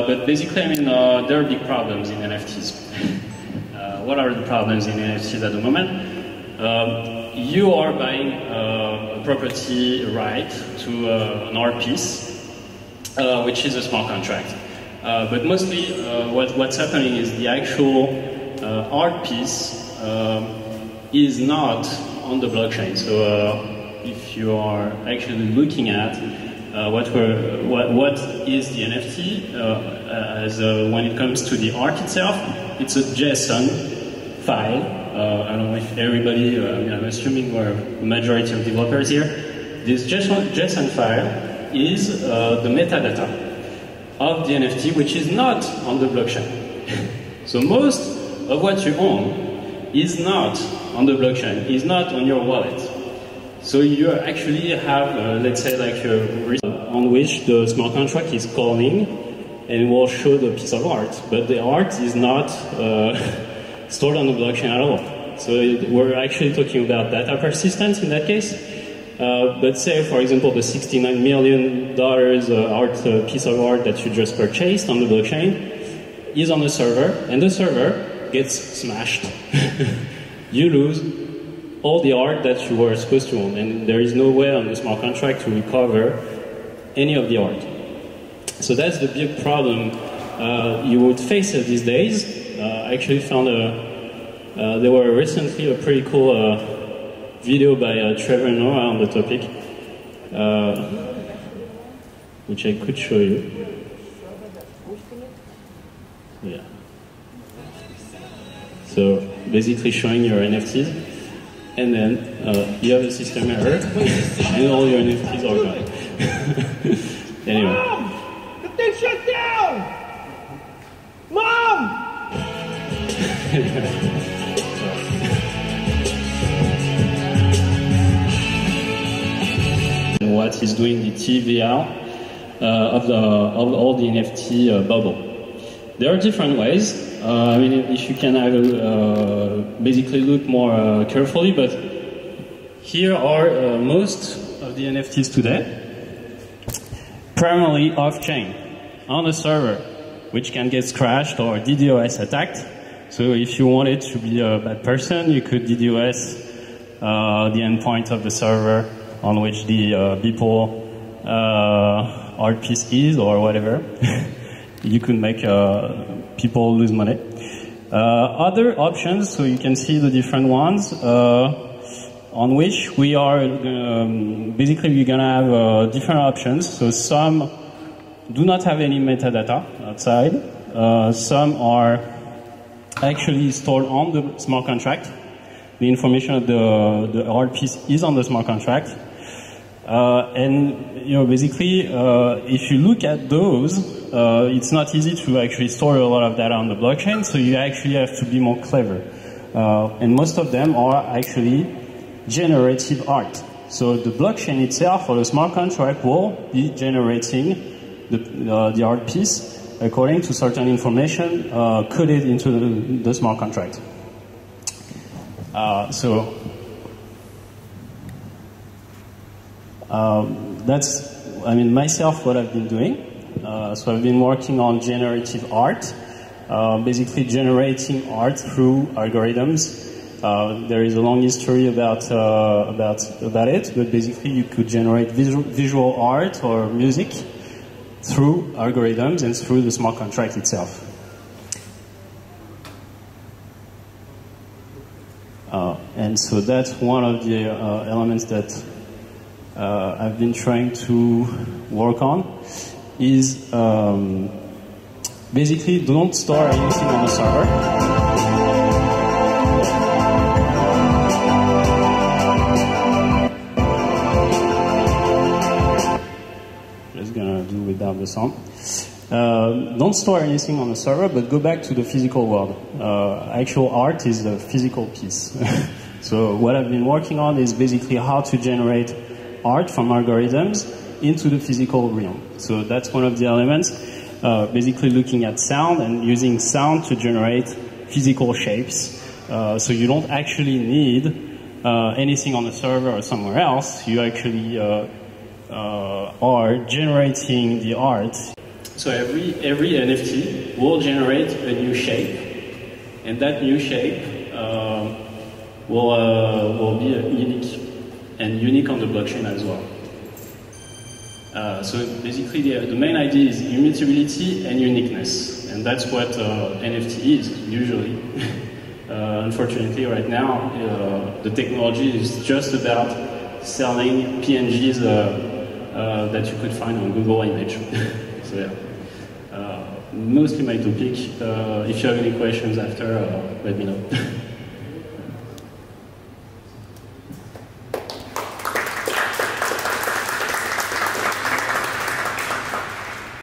But basically, I mean, there are big problems in NFTs. What are the problems in NFTs at the moment? You are buying a property right to an art piece, which is a smart contract. But mostly what's happening is the actual art piece is not on the blockchain. So if you are actually looking at what is the NFT, when it comes to the art itself, it's a JSON file. I don't know if everybody, I mean, I'm assuming we're a majority of developers here. This JSON file is the metadata of the NFT, which is not on the blockchain. So most of what you own is not on the blockchain, is not on your wallet. So you actually have, let's say, like a on which the smart contract is calling and will show the piece of art, but the art is not stored on the blockchain at all. So we're actually talking about data persistence in that case. But say, for example, the $69 million piece of art that you just purchased on the blockchain is on the server, and the server gets smashed. You lose all the art that you were supposed to own, and there is no way on the smart contract to recover any of the art. So that's the big problem you would face these days. I actually found there were recently a pretty cool video by Trevor Noah on the topic, which I could show you. Yeah. So basically showing your NFTs, and then you have a system error, and all your NFTs are gone. Anyway. Mom! The thing shut down! Mom! What is doing the TVR of all the NFT bubble. There are different ways. I mean, if you can have basically look more carefully, but here are most of the NFTs today, primarily off-chain, on a server, which can get crashed or DDoS attacked. So if you wanted to be a bad person, you could DDoS the endpoint of the server on which the people art piece is or whatever. You could make people lose money. Other options, so you can see the different ones, on which we are, basically we're gonna have different options. So some do not have any metadata outside. Some are actually stored on the smart contract. The information of the art piece is on the smart contract. And basically, if you look at those, it's not easy to actually store a lot of data on the blockchain, so you actually have to be more clever. And most of them are actually generative art. So the blockchain itself, or the smart contract, will be generating the art piece according to certain information coded into the smart contract. That's, I mean, myself, what I've been doing. So I've been working on generative art, basically generating art through algorithms. There is a long history about it, but basically you could generate visual art or music through algorithms and through the smart contract itself. And so that's one of the elements that I've been trying to work on, is basically don't store anything on the server. Just gonna do without the sound. Don't store anything on the server, but go back to the physical world. Actual art is the physical piece. So what I've been working on is basically how to generate art from algorithms into the physical realm. So that's one of the elements, basically looking at sound and using sound to generate physical shapes. So you don't actually need anything on the server or somewhere else. You actually are generating the art So every NFT will generate a new shape, and that new shape will be unique on the blockchain as well. So basically, the main idea is immutability and uniqueness, and that's what NFT is usually. Unfortunately, right now, the technology is just about selling PNGs that you could find on Google Image. So yeah, mostly my topic. If you have any questions after, let me know.